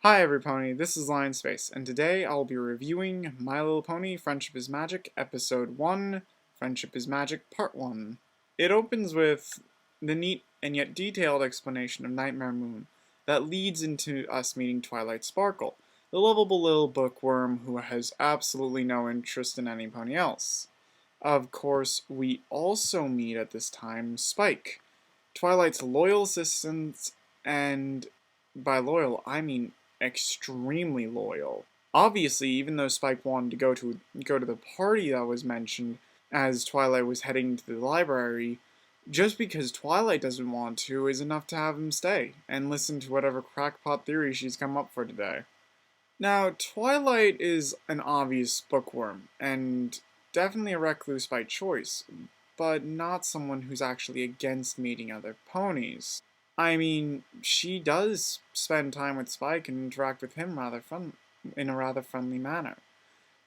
Hi everypony, this is Lion Space, and today I'll be reviewing My Little Pony Friendship is Magic Episode 1, Friendship is Magic Part 1. It opens with the neat and yet detailed explanation of Nightmare Moon that leads into us meeting Twilight Sparkle, the lovable little bookworm who has absolutely no interest in any pony else. Of course, we also meet at this time Spike, Twilight's loyal assistant, and by loyal, I mean extremely loyal. Obviously, even though Spike wanted to go to the party that was mentioned as Twilight was heading to the library, just because Twilight doesn't want to is enough to have him stay and listen to whatever crackpot theory she's come up for today. Now, Twilight is an obvious bookworm, and definitely a recluse by choice, but not someone who's actually against meeting other ponies. I mean, she does spend time with Spike and interact with him in a rather friendly manner.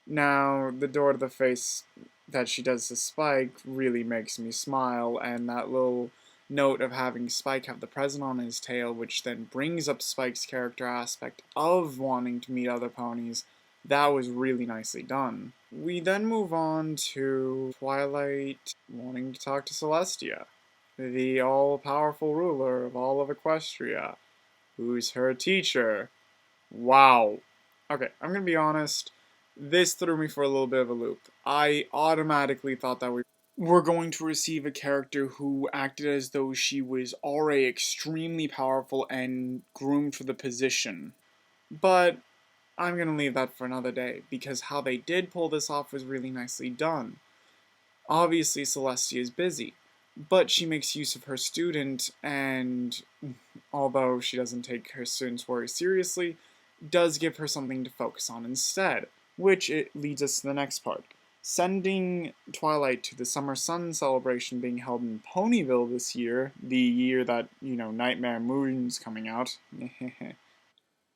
Now, the door to the face that she does to Spike really makes me smile, and that little note of having Spike have the present on his tail, which then brings up Spike's character aspect of wanting to meet other ponies, that was really nicely done. We then move on to Twilight wanting to talk to Celestia, the all-powerful ruler of all of Equestria, who's her teacher. Wow. Okay, I'm gonna be honest, this threw me for a little bit of a loop. I automatically thought that we were going to receive a character who acted as though she was already extremely powerful and groomed for the position. But I'm gonna leave that for another day, because how they did pull this off was really nicely done. Obviously, Celestia is busy, but she makes use of her student, and although she doesn't take her student's worry seriously, does give her something to focus on instead, which it leads us to the next part. Sending Twilight to the Summer Sun celebration being held in Ponyville this year, the year that, Nightmare Moon's coming out.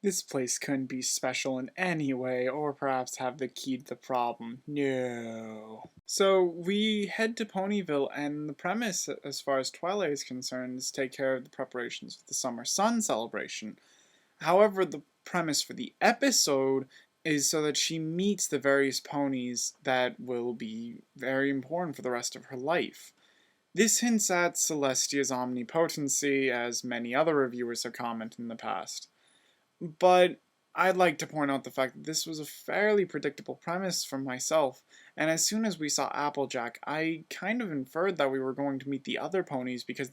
This place couldn't be special in any way, or perhaps have the key to the problem. No. So we head to Ponyville, and the premise, as far as Twilight is concerned, is to take care of the preparations for the Summer Sun celebration. However, the premise for the episode is so that she meets the various ponies that will be very important for the rest of her life. This hints at Celestia's omnipotency, as many other reviewers have commented in the past. But I'd like to point out the fact that this was a fairly predictable premise for myself, and as soon as we saw Applejack, I kind of inferred that we were going to meet the other ponies because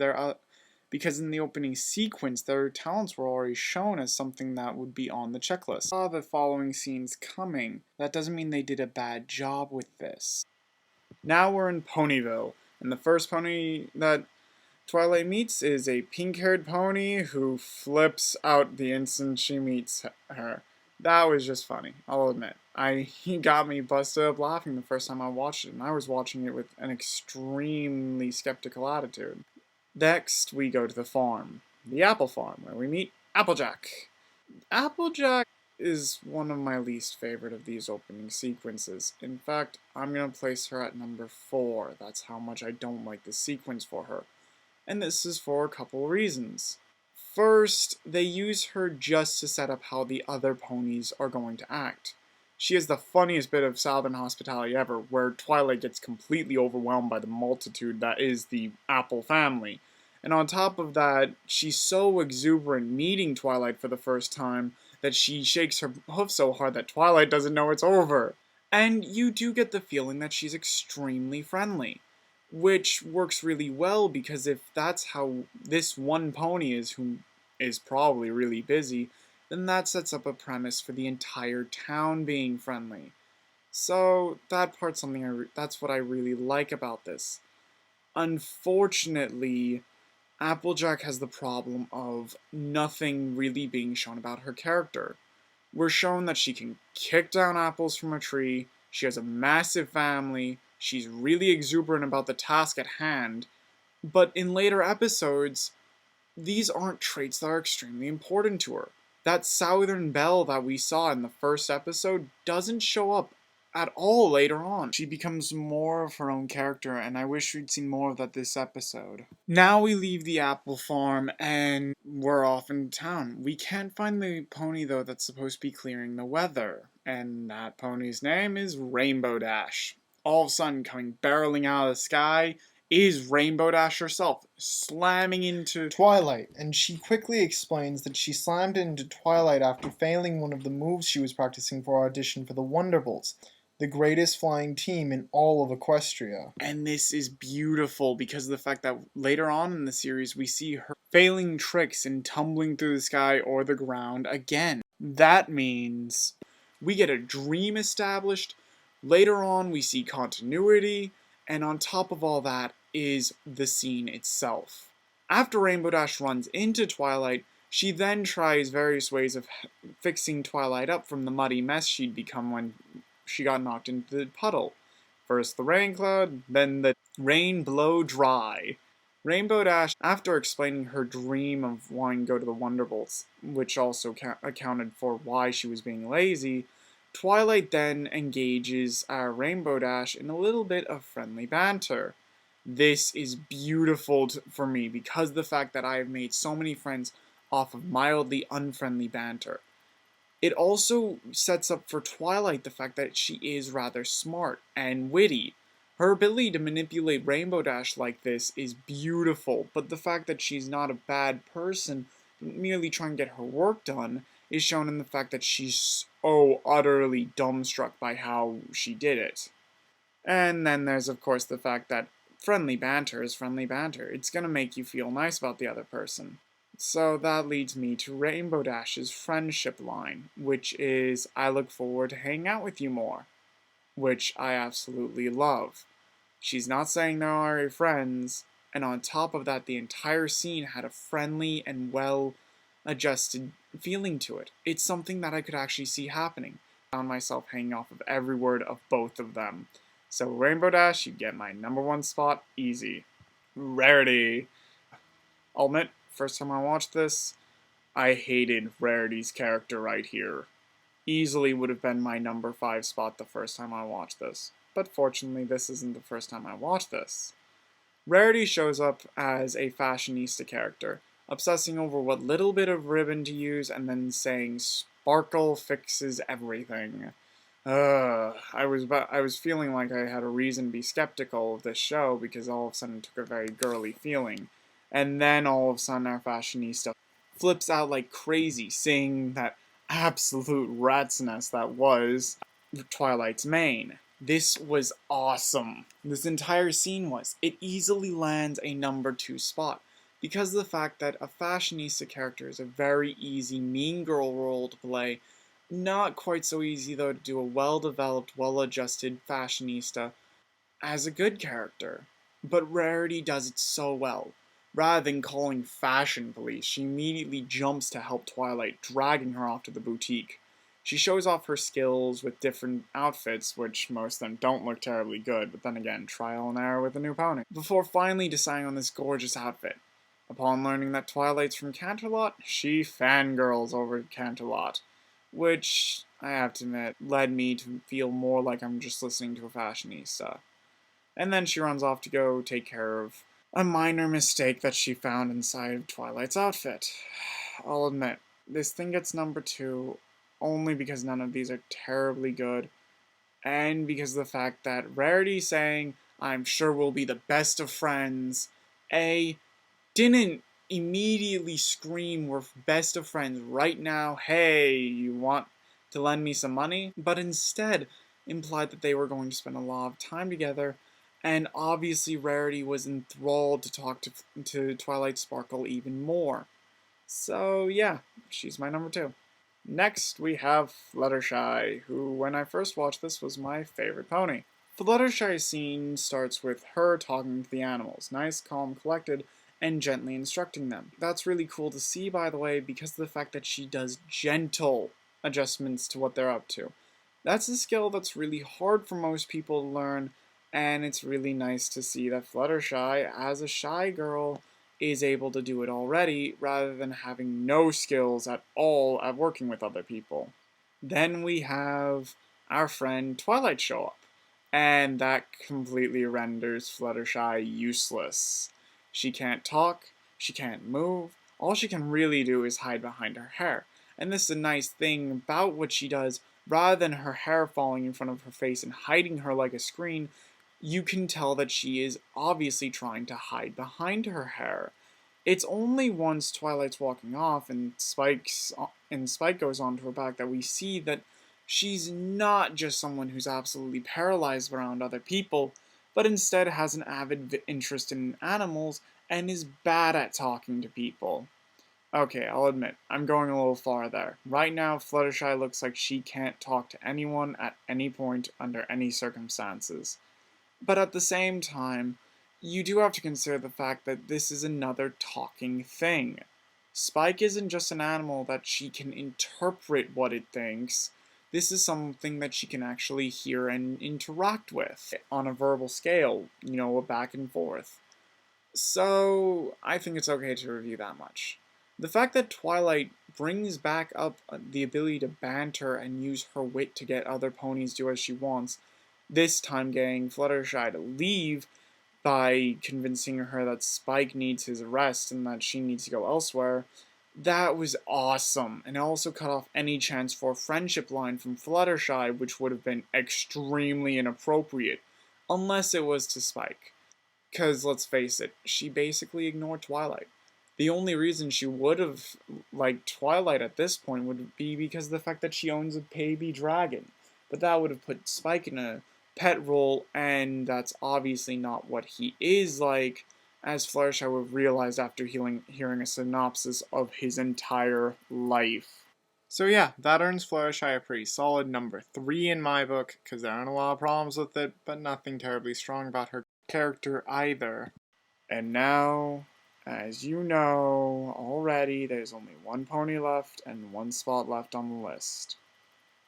in the opening sequence, their talents were already shown as something that would be on the checklist. Saw the following scenes coming. That doesn't mean they did a bad job with this. Now we're in Ponyville, and the first pony that Twilight meets is a pink-haired pony who flips out the instant she meets her. That was just funny, I'll admit. He got me busted up laughing the first time I watched it, and I was watching it with an extremely skeptical attitude. Next, we go to the farm, the apple farm, where we meet Applejack. Applejack is one of my least favorite of these opening sequences. In fact, I'm going to place her at number 4. That's how much I don't like the sequence for her. And this is for a couple reasons. First, they use her just to set up how the other ponies are going to act. She has the funniest bit of Southern hospitality ever, where Twilight gets completely overwhelmed by the multitude that is the Apple family. And on top of that, she's so exuberant meeting Twilight for the first time that she shakes her hoof so hard that Twilight doesn't know it's over. And you do get the feeling that she's extremely friendly, which works really well because if that's how this one pony is, who is probably really busy, then that sets up a premise for the entire town being friendly. So that's what I really like about this. Unfortunately, Applejack has the problem of nothing really being shown about her character. We're shown that she can kick down apples from a tree, she has a massive family, she's really exuberant about the task at hand, but in later episodes, these aren't traits that are extremely important to her. That Southern Belle that we saw in the first episode doesn't show up at all later on. She becomes more of her own character, and I wish we'd seen more of that this episode. Now we leave the apple farm and we're off in town. We can't find the pony though that's supposed to be clearing the weather, and that pony's name is Rainbow Dash. All of a sudden, coming barreling out of the sky is Rainbow Dash herself, slamming into Twilight, and she quickly explains that she slammed into Twilight after failing one of the moves she was practicing for her audition for the Wonderbolts, the greatest flying team in all of Equestria. And this is beautiful because of the fact that later on in the series we see her failing tricks and tumbling through the sky or the ground again. That means we get a dream established. Later on we see continuity, and on top of all that is the scene itself. After Rainbow Dash runs into Twilight, she then tries various ways of fixing Twilight up from the muddy mess she'd become when she got knocked into the puddle. First the rain cloud, then the rain blow dry. Rainbow Dash, after explaining her dream of wanting to go to the Wonderbolts, which also accounted for why she was being lazy, Twilight then engages our Rainbow Dash in a little bit of friendly banter. This is beautiful for me because of the fact that I have made so many friends off of mildly unfriendly banter. It also sets up for Twilight the fact that she is rather smart and witty. Her ability to manipulate Rainbow Dash like this is beautiful, but the fact that she's not a bad person, merely trying to get her work done, is shown in the fact that she's so utterly dumbstruck by how she did it. And then there's of course the fact that friendly banter is friendly banter. It's gonna make you feel nice about the other person. So that leads me to Rainbow Dash's friendship line, which is, I look forward to hanging out with you more, which I absolutely love. She's not saying they're already friends, and on top of that, the entire scene had a friendly and well-adjusted feeling to it. It's something that I could actually see happening. I found myself hanging off of every word of both of them. So Rainbow Dash, you get my #1 spot, easy. Rarity. I'll admit, first time I watched this, I hated Rarity's character right here. Easily would have been my #5 spot the first time I watched this. But fortunately, this isn't the first time I watched this. Rarity shows up as a fashionista character, obsessing over what little bit of ribbon to use and then saying sparkle fixes everything. I was feeling like I had a reason to be skeptical of this show because all of a sudden it took a very girly feeling. And then all of a sudden our fashionista flips out like crazy, saying that absolute rat's nest that was Twilight's mane. This was awesome. This entire scene was. It easily lands a #2 spot because of the fact that a fashionista character is a very easy mean girl role to play. Not quite so easy though to do a well-developed, well-adjusted fashionista as a good character. But Rarity does it so well. Rather than calling fashion police, she immediately jumps to help Twilight, dragging her off to the boutique. She shows off her skills with different outfits, which most of them don't look terribly good, but then again, trial and error with a new pony, before finally deciding on this gorgeous outfit. Upon learning that Twilight's from Canterlot, she fangirls over Canterlot, which, I have to admit, led me to feel more like I'm just listening to a fashionista. And then she runs off to go take care of a minor mistake that she found inside Twilight's outfit. I'll admit, this thing gets #2 only because none of these are terribly good, and because of the fact that Rarity saying, I'm sure we'll be the best of friends, didn't immediately scream we're best of friends right now, hey, you want to lend me some money? But instead implied that they were going to spend a lot of time together, and obviously Rarity was enthralled to talk to Twilight Sparkle even more. So yeah, she's my #2. Next, we have Fluttershy, who, when I first watched this, was my favorite pony. Fluttershy's scene starts with her talking to the animals, nice, calm, collected, and gently instructing them. That's really cool to see, by the way, because of the fact that she does gentle adjustments to what they're up to. That's a skill that's really hard for most people to learn, and it's really nice to see that Fluttershy, as a shy girl, is able to do it already, rather than having no skills at all at working with other people. Then we have our friend Twilight show up. And that completely renders Fluttershy useless. She can't talk, she can't move, all she can really do is hide behind her hair. And this is a nice thing about what she does. Rather than her hair falling in front of her face and hiding her like a screen, you can tell that she is obviously trying to hide behind her hair. It's only once Twilight's walking off and Spike goes onto her back that we see that she's not just someone who's absolutely paralyzed around other people, but instead has an avid interest in animals and is bad at talking to people. Okay, I'll admit, I'm going a little far there. Right now, Fluttershy looks like she can't talk to anyone at any point under any circumstances. But at the same time, you do have to consider the fact that this is another talking thing. Spike isn't just an animal that she can interpret what it thinks. This is something that she can actually hear and interact with on a verbal scale, a back and forth. So, I think it's okay to review that much. The fact that Twilight brings back up the ability to banter and use her wit to get other ponies do as she wants, this time getting Fluttershy to leave by convincing her that Spike needs his rest and that she needs to go elsewhere, that was awesome. And it also cut off any chance for a friendship line from Fluttershy, which would have been extremely inappropriate, unless it was to Spike. Because, let's face it, she basically ignored Twilight. The only reason she would have liked Twilight at this point would be because of the fact that she owns a baby dragon. But that would have put Spike in a pet role, and that's obviously not what he is like, as Fluttershy would have realized after hearing a synopsis of his entire life. So yeah, that earns Fluttershy a pretty solid number 3 in my book, because there aren't a lot of problems with it, but nothing terribly strong about her character either. And now, as you know already, there's only one pony left and one spot left on the list.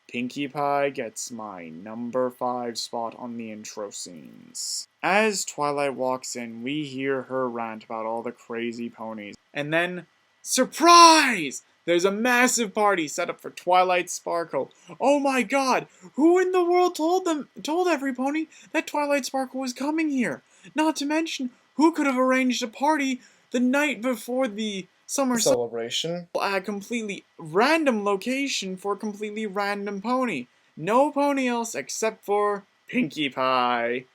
Pinkie Pie gets my number 5 spot on the intro scenes. As Twilight walks in, we hear her rant about all the crazy ponies. And then, surprise! There's a massive party set up for Twilight Sparkle. Oh my god! Who in the world told every pony that Twilight Sparkle was coming here? Not to mention, who could have arranged a party the night before the summer celebration at a completely random location for a completely random pony? No pony else except for Pinkie Pie.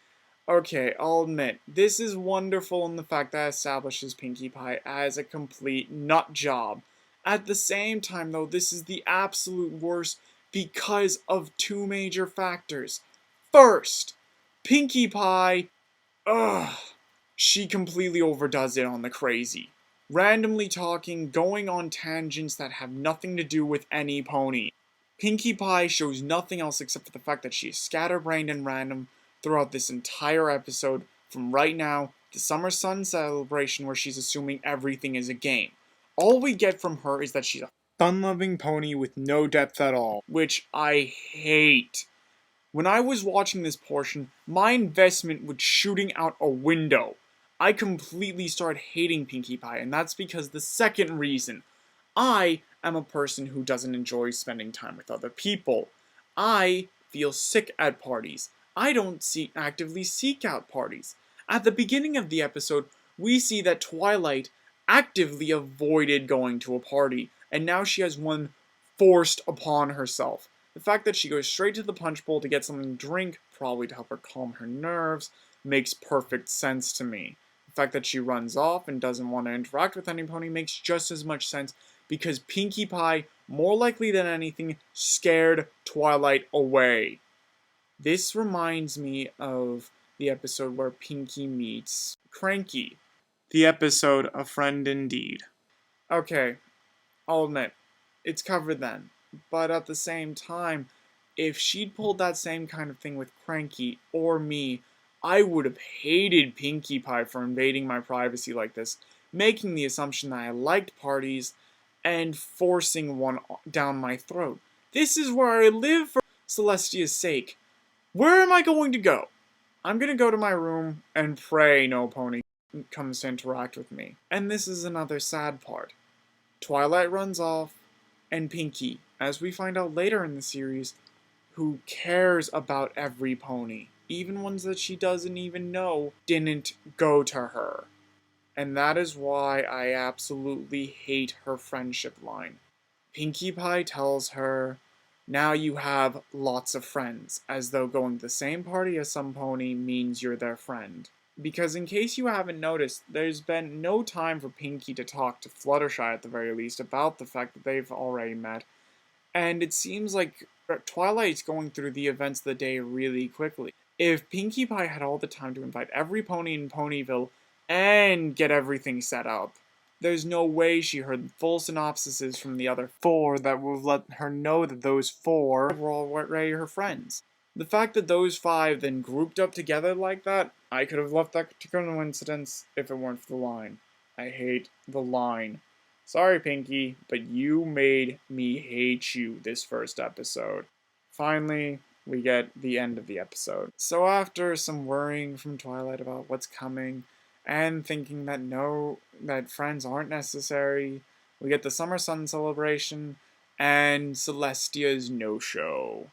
Okay, I'll admit, this is wonderful in the fact that it establishes Pinkie Pie as a complete nut job. At the same time, though, this is the absolute worst because of 2 major factors. First, Pinkie Pie, she completely overdoes it on the crazy. Randomly talking, going on tangents that have nothing to do with any pony. Pinkie Pie shows nothing else except for the fact that she is scatterbrained and random throughout this entire episode, from right now to Summer Sun Celebration, where she's assuming everything is a game. All we get from her is that she's a fun-loving pony with no depth at all, which I hate. When I was watching this portion, my investment was shooting out a window. I completely started hating Pinkie Pie, and that's because the second reason. I am a person who doesn't enjoy spending time with other people. I feel sick at parties. I don't actively seek out parties. At the beginning of the episode, we see that Twilight actively avoided going to a party, and now she has one forced upon herself. The fact that she goes straight to the punch bowl to get something to drink, probably to help her calm her nerves, makes perfect sense to me. The fact that she runs off and doesn't want to interact with any pony makes just as much sense, because Pinkie Pie, more likely than anything, scared Twilight away. This reminds me of the episode where Pinkie meets Cranky. The episode A Friend Indeed. Okay, I'll admit, it's covered then. But at the same time, if she'd pulled that same kind of thing with Cranky or me, I would have hated Pinkie Pie for invading my privacy like this, making the assumption that I liked parties and forcing one down my throat. This is where I live for Celestia's sake. Where am I going to go? I'm going to go to my room and pray no pony comes to interact with me. And this is another sad part. Twilight runs off, and Pinkie, as we find out later in the series, who cares about every pony, even ones that she doesn't even know, didn't go to her. And that is why I absolutely hate her friendship line. Pinkie Pie tells her, now you have lots of friends, as though going to the same party as some pony means you're their friend. Because in case you haven't noticed, there's been no time for Pinkie to talk to Fluttershy at the very least about the fact that they've already met. And it seems like Twilight's going through the events of the day really quickly. If Pinkie Pie had all the time to invite every pony in Ponyville and get everything set up, there's no way she heard full synopsises from the other four that would let her know that those four were already her friends. The fact that those five then grouped up together like that, I could have left that to coincidence if it weren't for the line. I hate the line. Sorry, Pinkie, but you made me hate you this first episode. Finally, we get the end of the episode. So after some worrying from Twilight about what's coming, and thinking that friends aren't necessary, we get the Summer Sun celebration, and Celestia's no-show.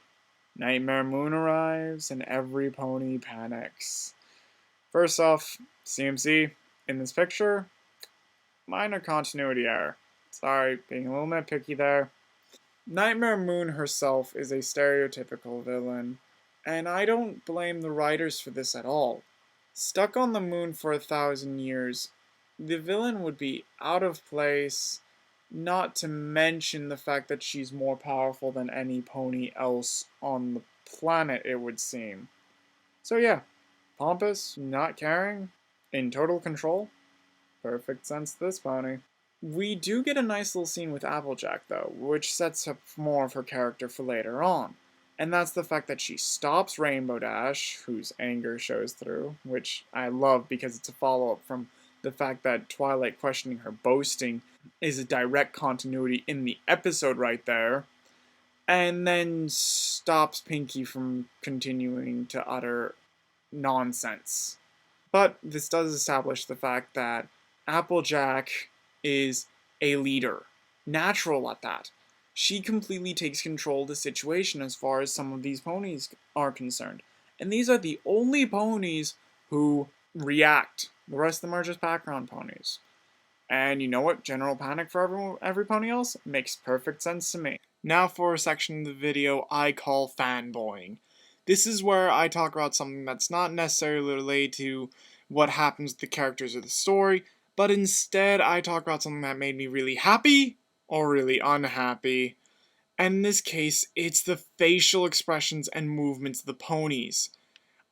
Nightmare Moon arrives, and every pony panics. First off, CMC, in this picture, minor continuity error. Sorry, being a little nitpicky there. Nightmare Moon herself is a stereotypical villain, and I don't blame the writers for this at all. Stuck on the moon for 1,000 years, the villain would be out of place, not to mention the fact that she's more powerful than any pony else on the planet, it would seem. So yeah, pompous, not caring, in total control. Perfect sense to this pony. We do get a nice little scene with Applejack, though, which sets up more of her character for later on. And that's the fact that she stops Rainbow Dash, whose anger shows through, which I love because it's a follow-up from the fact that Twilight questioning her boasting is a direct continuity in the episode right there, and then stops Pinkie from continuing to utter nonsense. But this does establish the fact that Applejack is a leader. Natural at that. She completely takes control of the situation as far as some of these ponies are concerned. And these are the only ponies who react. The rest of them are just background ponies. And you know what? General panic for every pony else makes perfect sense to me. Now for a section of the video I call fanboying. This is where I talk about something that's not necessarily related to what happens with the characters of the story, but instead I talk about something that made me really happy or really unhappy. And in this case, it's the facial expressions and movements of the ponies.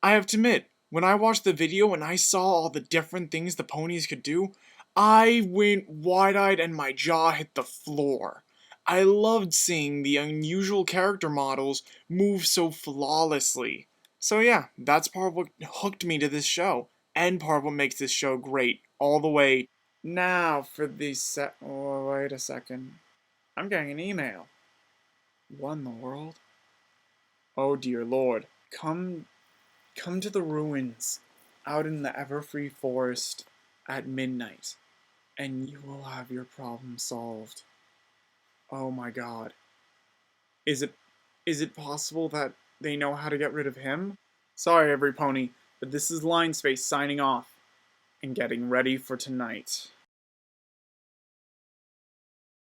I have to admit, when I watched the video and I saw all the different things the ponies could do, I went wide-eyed and my jaw hit the floor. I loved seeing the unusual character models move so flawlessly. So yeah, that's part of what hooked me to this show, and part of what makes this show great, all the way. Now for the oh, wait a second. I'm getting an email. What in the world? Oh dear lord. Come to the ruins, out in the Everfree Forest, at midnight, and you will have your problem solved. Oh my god. Is it possible that they know how to get rid of him? Sorry every pony, but this is Line Space signing off, and getting ready for tonight.